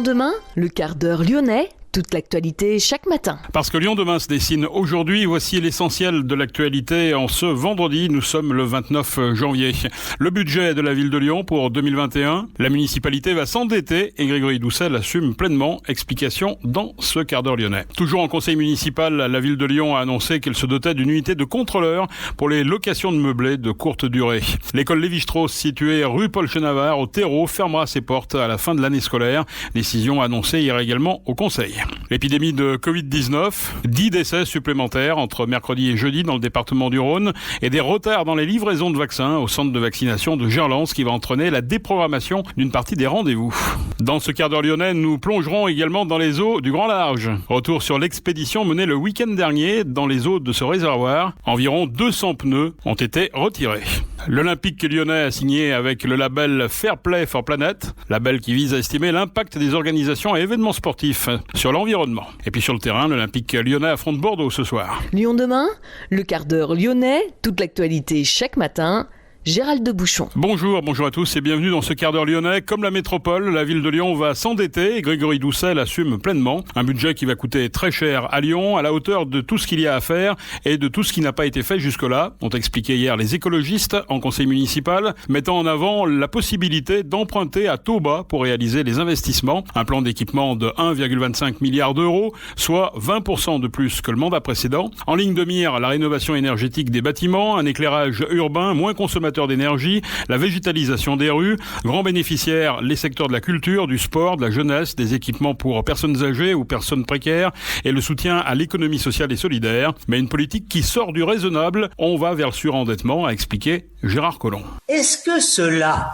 demain, le quart d'heure lyonnais. Toute l'actualité chaque matin. Parce que Lyon demain se dessine aujourd'hui, voici l'essentiel de l'actualité en ce vendredi, nous sommes le 29 janvier. Le budget de la ville de Lyon pour 2021, la municipalité va s'endetter et Grégory Doucet assume pleinement. Explication dans ce quart d'heure lyonnais. Toujours en conseil municipal, la ville de Lyon a annoncé qu'elle se dotait d'une unité de contrôleurs pour les locations de meublés de courte durée. L'école Lévi-Strauss, située rue Paul Chenavard au Terreau, fermera ses portes à la fin de l'année scolaire. Décision annoncée hier également au conseil. L'épidémie de Covid-19, 10 décès supplémentaires entre mercredi et jeudi dans le département du Rhône et des retards dans les livraisons de vaccins au centre de vaccination de Gerland, ce qui va entraîner la déprogrammation d'une partie des rendez-vous. Dans ce quart d'heure lyonnais, nous plongerons également dans les eaux du Grand Large. Retour sur l'expédition menée le week-end dernier dans les eaux de ce réservoir. Environ 200 pneus ont été retirés. L'Olympique lyonnais a signé avec le label Fair Play for Planet, label qui vise à estimer l'impact des organisations et événements sportifs sur l'environnement. Et puis sur le terrain, l'Olympique lyonnais affronte Bordeaux ce soir. Lyon demain, le quart d'heure lyonnais, toute l'actualité chaque matin. Gérald de Bouchon. Bonjour à tous et bienvenue dans ce quart d'heure lyonnais. Comme la métropole, la ville de Lyon va s'endetter et Grégory Doucet l'assume pleinement. Un budget qui va coûter très cher à Lyon, à la hauteur de tout ce qu'il y a à faire et de tout ce qui n'a pas été fait jusque-là, ont expliqué hier les écologistes en conseil municipal, mettant en avant la possibilité d'emprunter à taux bas pour réaliser les investissements. Un plan d'équipement de 1,25 milliard d'euros, soit 20% de plus que le mandat précédent. En ligne de mire, la rénovation énergétique des bâtiments, un éclairage urbain moins consommateur d'énergie, la végétalisation des rues, grands bénéficiaires, les secteurs de la culture, du sport, de la jeunesse, des équipements pour personnes âgées ou personnes précaires et le soutien à l'économie sociale et solidaire. Mais une politique qui sort du raisonnable, on va vers le surendettement, a expliqué Gérard Collomb. Est-ce que cela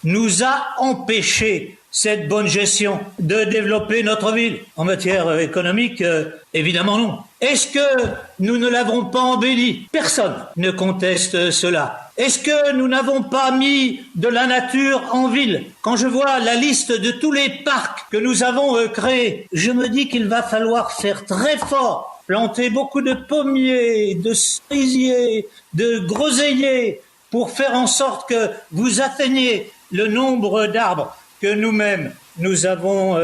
nous a empêché cette bonne gestion de développer notre ville? En matière économique, évidemment non. Est-ce que nous ne l'avons pas embelli? Personne ne conteste cela. Est-ce que nous n'avons pas mis de la nature en ville? Quand je vois la liste de tous les parcs que nous avons créés, je me dis qu'il va falloir faire très fort, planter beaucoup de pommiers, de cerisiers, de groseilliers, pour faire en sorte que vous atteigniez le nombre d'arbres que nous-mêmes nous avons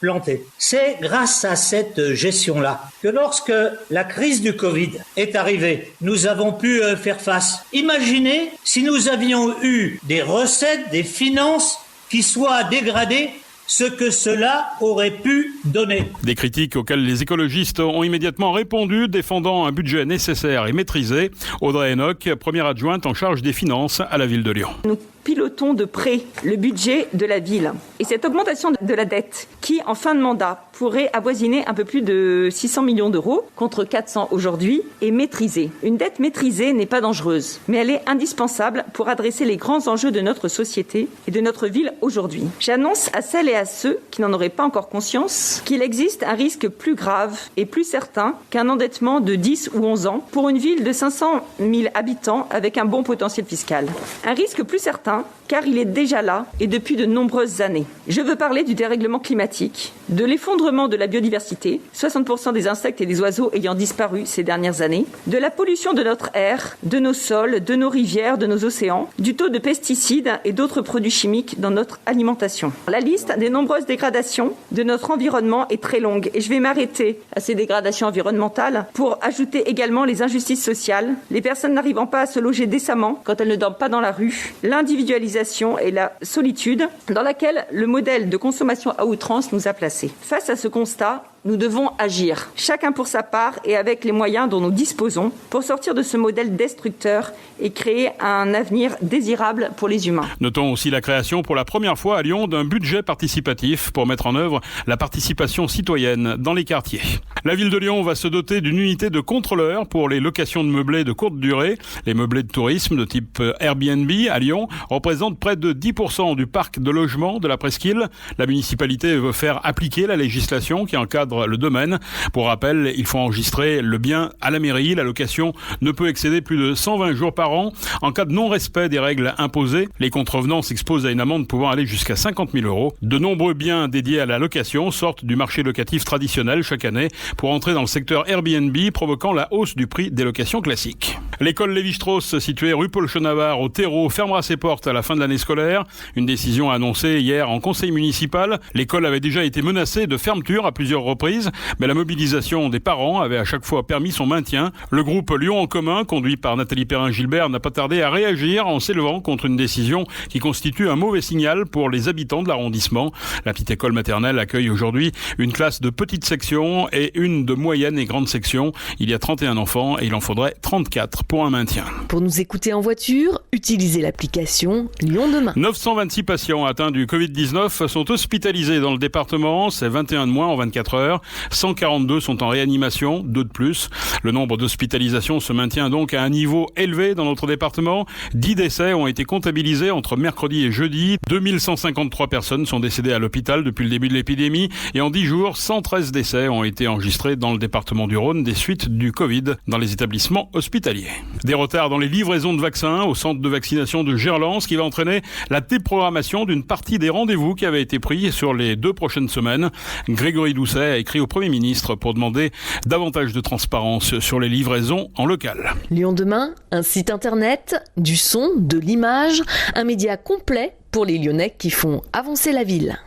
plantés. C'est grâce à cette gestion-là que lorsque la crise du Covid est arrivée, nous avons pu faire face. Imaginez si nous avions eu des recettes, des finances qui soient dégradées, ce que cela aurait pu donner. Des critiques auxquelles les écologistes ont immédiatement répondu, défendant un budget nécessaire et maîtrisé. Audrey Enoch, première adjointe en charge des finances à la ville de Lyon. Nous pilotons de près le budget de la ville. Et cette augmentation de la dette, qui en fin de mandat pourrait avoisiner un peu plus de 600 millions d'euros, contre 400 aujourd'hui, est maîtrisée. Une dette maîtrisée n'est pas dangereuse, mais elle est indispensable pour adresser les grands enjeux de notre société et de notre ville aujourd'hui. J'annonce à celles et à ceux qui n'en auraient pas encore conscience qu'il existe un risque plus grave et plus certain qu'un endettement de 10 ou 11 ans pour une ville de 500 000 habitants avec un bon potentiel fiscal. Un risque plus certain car il est déjà là et depuis de nombreuses années. Je veux parler du dérèglement climatique, de l'effondrement de la biodiversité, 60% des insectes et des oiseaux ayant disparu ces dernières années, de la pollution de notre air, de nos sols, de nos rivières, de nos océans, du taux de pesticides et d'autres produits chimiques dans notre alimentation. La liste des nombreuses dégradations de notre environnement est très longue et je vais m'arrêter à ces dégradations environnementales pour ajouter également les injustices sociales, les personnes n'arrivant pas à se loger décemment quand elles ne dorment pas dans la rue, l'individualisation et la solitude dans laquelle le modèle de consommation à outrance nous a placés. Face à ce constat, nous devons agir, chacun pour sa part et avec les moyens dont nous disposons, pour sortir de ce modèle destructeur et créer un avenir désirable pour les humains. Notons aussi la création pour la première fois à Lyon d'un budget participatif pour mettre en œuvre la participation citoyenne dans les quartiers. La ville de Lyon va se doter d'une unité de contrôleurs pour les locations de meublés de courte durée. Les meublés de tourisme de type Airbnb à Lyon représentent près de 10% du parc de logements de la presqu'île. La municipalité veut faire appliquer la législation qui encadre encadre le domaine. Pour rappel, il faut enregistrer le bien à la mairie. La location ne peut excéder plus de 120 jours par an. En cas de non-respect des règles imposées, les contrevenants s'exposent à une amende pouvant aller jusqu'à 50 000 €. De nombreux biens dédiés à la location sortent du marché locatif traditionnel chaque année pour entrer dans le secteur Airbnb, provoquant la hausse du prix des locations classiques. L'école Lévi-Strauss, située rue Paul Chenavard au Terreau, fermera ses portes à la fin de l'année scolaire. Une décision annoncée hier en conseil municipal. L'école avait déjà été menacée de fermeture à plusieurs reprises, mais la mobilisation des parents avait à chaque fois permis son maintien. Le groupe Lyon en commun, conduit par Nathalie Perrin-Gilbert, n'a pas tardé à réagir en s'élevant contre une décision qui constitue un mauvais signal pour les habitants de l'arrondissement. La petite école maternelle accueille aujourd'hui une classe de petite section et une de moyenne et grande section. Il y a 31 enfants et il en faudrait 34 pour un maintien. Pour nous écouter en voiture, utilisez l'application Lyon Demain. 926 patients atteints du Covid-19 sont hospitalisés dans le département. C'est 21 de moins en 24 heures. 142 sont en réanimation, 2 de plus. Le nombre d'hospitalisations se maintient donc à un niveau élevé dans notre département. 10 décès ont été comptabilisés entre mercredi et jeudi. 2153 personnes sont décédées à l'hôpital depuis le début de l'épidémie. Et en 10 jours, 113 décès ont été enregistrés dans le département du Rhône des suites du Covid dans les établissements hospitaliers. Des retards dans les livraisons de vaccins au centre de vaccination de Gerland, ce qui va entraîner la déprogrammation d'une partie des rendez-vous qui avaient été pris sur les 2 prochaines semaines. Grégory Doucet a écrit au Premier ministre pour demander davantage de transparence sur les livraisons en local. Lyon Demain, un site internet, du son, de l'image, un média complet pour les Lyonnais qui font avancer la ville.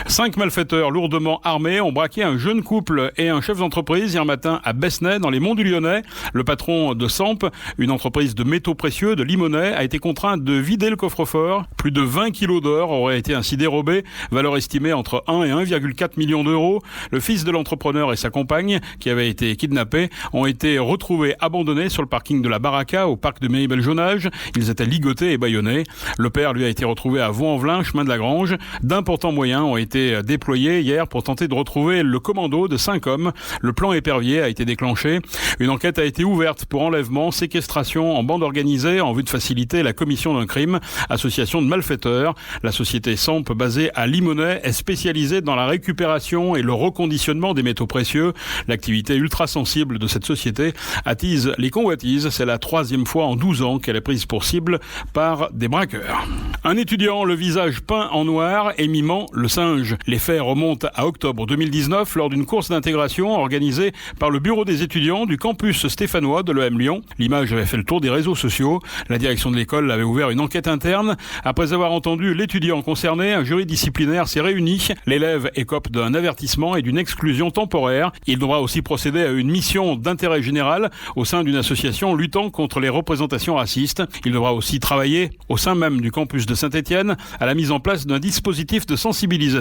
5 malfaiteurs lourdement armés ont braqué un jeune couple et un chef d'entreprise hier matin à Besnay, dans les monts du Lyonnais. Le patron de Samp, une entreprise de métaux précieux de Limonest, a été contraint de vider le coffre-fort. Plus de 20 kilos d'or auraient été ainsi dérobés, valeur estimée entre 1 et 1,4 million d'euros. Le fils de l'entrepreneur et sa compagne, qui avaient été kidnappés, ont été retrouvés abandonnés sur le parking de la Baraka, au parc de Méry-Beljonage. Ils étaient ligotés et bâillonnés. Le père, lui, a été retrouvé à Vaux-en-Velin, chemin de la Grange. D'importants moyens ont été déployé hier pour tenter de retrouver le commando de 5 hommes. Le plan épervier a été déclenché. Une enquête a été ouverte pour enlèvement, séquestration en bande organisée en vue de faciliter la commission d'un crime. Association de malfaiteurs. La société Samp, basée à Limonest, est spécialisée dans la récupération et le reconditionnement des métaux précieux. L'activité ultra sensible de cette société attise les convoitises. C'est la 3e fois en 12 ans qu'elle est prise pour cible par des braqueurs. Un étudiant, le visage peint en noir et mimant le singe. Les faits remontent à octobre 2019 lors d'une course d'intégration organisée par le bureau des étudiants du campus stéphanois de l'EM Lyon. L'image avait fait le tour des réseaux sociaux. La direction de l'école avait ouvert une enquête interne. Après avoir entendu l'étudiant concerné, un jury disciplinaire s'est réuni. L'élève écope d'un avertissement et d'une exclusion temporaire. Il devra aussi procéder à une mission d'intérêt général au sein d'une association luttant contre les représentations racistes. Il devra aussi travailler au sein même du campus de Saint-Étienne à la mise en place d'un dispositif de sensibilisation.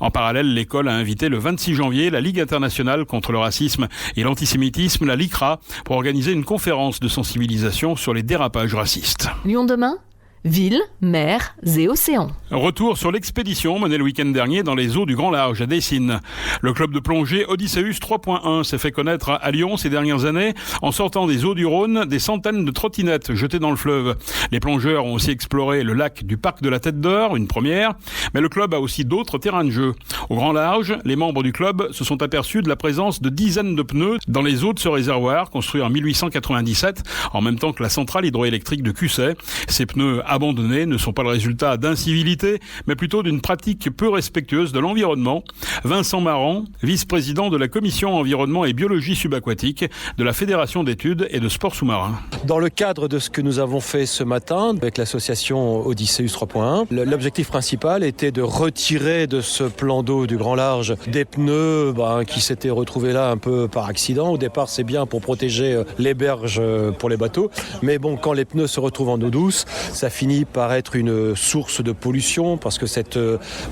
En parallèle, l'école a invité le 26 janvier la Ligue internationale contre le racisme et l'antisémitisme, la LICRA, pour organiser une conférence de sensibilisation sur les dérapages racistes. Lyon Demain, ville, mer et océan. Retour sur l'expédition menée le week-end dernier dans les eaux du Grand Large à Dessines. Le club de plongée Odysseus 3.1 s'est fait connaître à Lyon ces dernières années en sortant des eaux du Rhône des centaines de trottinettes jetées dans le fleuve. Les plongeurs ont aussi exploré le lac du parc de la Tête d'Or, une première, mais le club a aussi d'autres terrains de jeu. Au Grand Large, les membres du club se sont aperçus de la présence de dizaines de pneus dans les eaux de ce réservoir construit en 1897, en même temps que la centrale hydroélectrique de Cusset. Ces pneus abandonnés ne sont pas le résultat d'incivilité, mais plutôt d'une pratique peu respectueuse de l'environnement. Vincent Marant, vice-président de la commission environnement et biologie subaquatique de la Fédération d'études et de sports sous-marins. Dans le cadre de ce que nous avons fait ce matin avec l'association Odysseus 3.1, l'objectif principal était de retirer de ce plan d'eau du Grand Large des pneus qui s'étaient retrouvés là un peu par accident. Au départ, c'est bien pour protéger les berges pour les bateaux, mais bon, quand les pneus se retrouvent en eau douce, ça finit par être une source de pollution parce que cette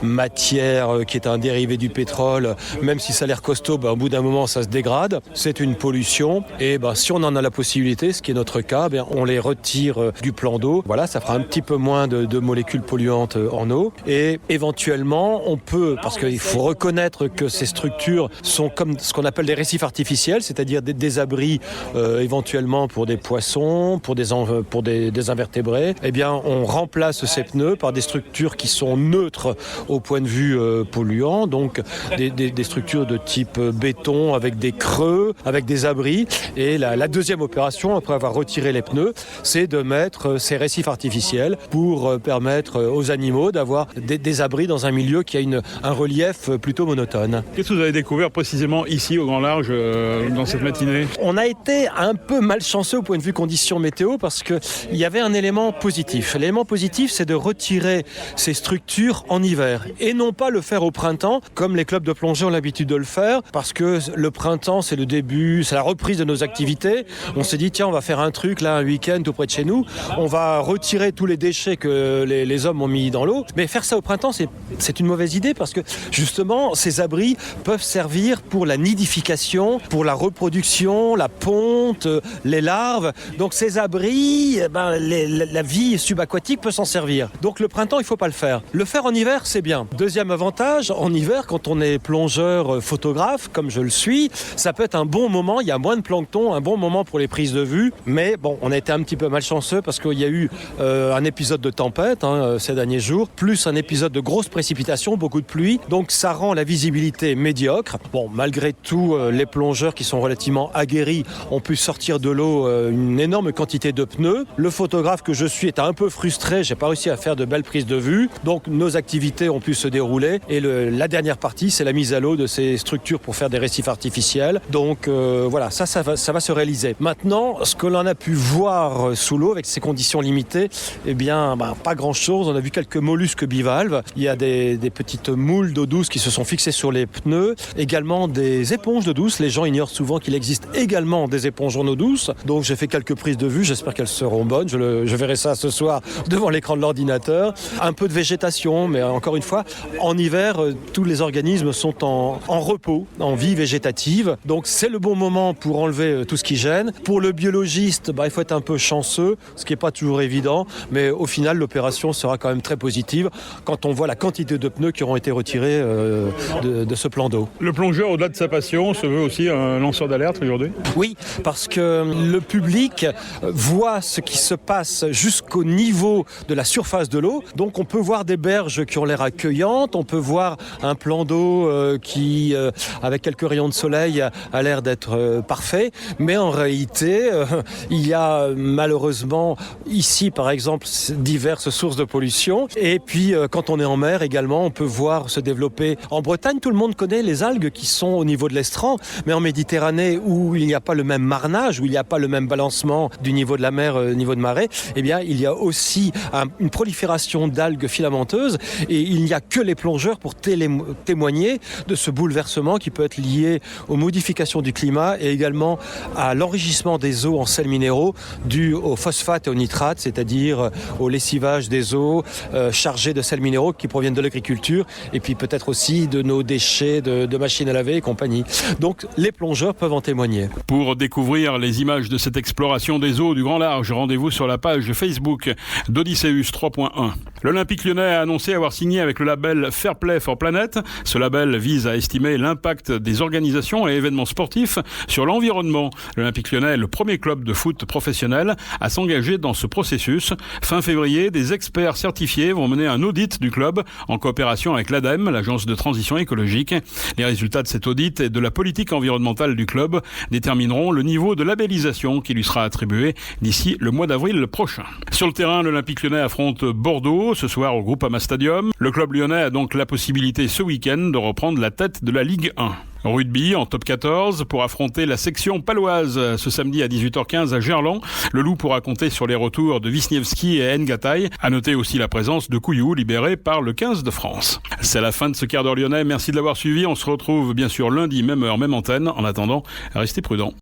matière qui est un dérivé du pétrole, même si ça a l'air costaud, au bout d'un moment ça se dégrade. C'est une pollution et si on en a la possibilité, ce qui est notre cas, on les retire du plan d'eau. Voilà, ça fera un petit peu moins de molécules polluantes en eau et éventuellement on peut, parce qu'il faut reconnaître que ces structures sont comme ce qu'on appelle des récifs artificiels, c'est-à-dire des abris éventuellement pour des poissons, pour des invertébrés. on remplace ces pneus par des structures qui sont neutres au point de vue polluant, donc des structures de type béton avec des creux, avec des abris. Et la deuxième opération, après avoir retiré les pneus, c'est de mettre ces récifs artificiels pour permettre aux animaux d'avoir des abris dans un milieu qui a un relief plutôt monotone. Qu'est-ce que vous avez découvert précisément ici au Grand Large dans cette matinée ? On a été un peu malchanceux au point de vue conditions météo parce qu'il y avait un élément positif. L'élément positif, c'est de retirer ces structures en hiver et non pas le faire au printemps comme les clubs de plongée ont l'habitude de le faire, parce que le printemps, c'est le début, c'est la reprise de nos activités. On s'est dit, tiens, on va faire un truc là, un week-end tout près de chez nous. On va retirer tous les déchets que les hommes ont mis dans l'eau. Mais faire ça au printemps, c'est une mauvaise idée parce que justement, ces abris peuvent servir pour la nidification, pour la reproduction, la ponte, les larves. Donc ces abris, la vie subaquatique peut s'en servir. Donc le printemps, il ne faut pas le faire. Le faire en hiver, c'est bien. Deuxième avantage, en hiver, quand on est plongeur photographe, comme je le suis, ça peut être un bon moment. Il y a moins de plancton, un bon moment pour les prises de vue. Mais bon, on a été un petit peu malchanceux parce qu'il y a eu un épisode de tempête ces derniers jours, plus un épisode de grosses précipitations, beaucoup de pluie. Donc ça rend la visibilité médiocre. Bon, malgré tout, les plongeurs qui sont relativement aguerris ont pu sortir de l'eau une énorme quantité de pneus. Le photographe que je suis était un peu frustré. J'ai pas réussi à faire de belles prises de vue. Donc nos activités ont pu se dérouler. Et la dernière partie, c'est la mise à l'eau de ces structures pour faire des récifs artificiels. Donc voilà, ça va se réaliser. Maintenant, ce que l'on a pu voir sous l'eau avec ces conditions limitées, pas grand-chose. On a vu quelques mollusques bivalves. Il y a des petites moules d'eau douce qui se sont fixées sur les pneus. Également des éponges d'eau douce. Les gens ignorent souvent qu'il existe également des éponges en eau douce. Donc j'ai fait quelques prises de vue. J'espère qu'elles seront bonnes. Je verrai ça ce soir devant l'écran de l'ordinateur. Un peu de végétation, mais encore une fois, en hiver, tous les organismes sont en repos, en vie végétative. Donc c'est le bon moment pour enlever tout ce qui gêne. Pour le biologiste, il faut être un peu chanceux, ce qui n'est pas toujours évident. Mais au final, l'opération sera quand même très positive quand on voit la quantité de pneus qui auront été retirés de ce plan d'eau. Le plongeur, au-delà de sa passion, se veut aussi un lanceur d'alerte aujourd'hui ? Oui, parce que le public voit ce qui se passe jusqu'au niveau de la surface de l'eau. Donc on peut voir des berges qui ont l'air accueillantes, on peut voir un plan d'eau qui, avec quelques rayons de soleil, a l'air d'être parfait. Mais en réalité, il y a malheureusement ici, par exemple, diverses sources de pollution. Et puis, quand on est en mer également, on peut voir se développer. En Bretagne, tout le monde connaît les algues qui sont au niveau de l'estran. Mais en Méditerranée, où il n'y a pas le même marnage, où il n'y a pas le même balancement du niveau de la mer au niveau de marée, il y a aussi une prolifération d'algues filamenteuses. Et il n'y a que les plongeurs pour témoigner de ce bouleversement qui peut être lié aux modifications du climat et également à l'enrichissement des eaux en sels minéraux dû aux phosphates et aux nitrates, c'est-à-dire au lessivage des eaux chargées de sels minéraux qui proviennent de l'agriculture et puis peut-être aussi de nos déchets de machines à laver et compagnie. Donc les plongeurs peuvent en témoigner. Pour découvrir les images de cette exploration des eaux du Grand Large, rendez-vous sur la page Facebook d'Odysseus 3.1. L'Olympique Lyonnais a annoncé avoir signé avec le label Fair Play for Planet. Ce label vise à estimer l'impact des organisations et événements sportifs sur l'environnement. L'Olympique Lyonnais est le premier club de foot professionnel à s'engager dans ce processus. Fin février, des experts certifiés vont mener un audit du club en coopération avec l'ADEME, l'agence de transition écologique. Les résultats de cet audit et de la politique environnementale du club détermineront le niveau de labellisation qui lui sera attribué d'ici le mois d'avril prochain. Sur le terrain, l'Olympique Lyonnais affronte Bordeaux ce soir au Groupama Stadium. Le club lyonnais a donc la possibilité ce week-end de reprendre la tête de la Ligue 1. Rugby en top 14 pour affronter la section paloise ce samedi à 18h15 à Gerland. Le Loup pourra compter sur les retours de Wisniewski et Ngatai. À noter aussi la présence de Couillou libéré par le 15 de France. C'est la fin de ce quart d'heure lyonnais. Merci de l'avoir suivi. On se retrouve bien sûr lundi, même heure, même antenne. En attendant, restez prudents.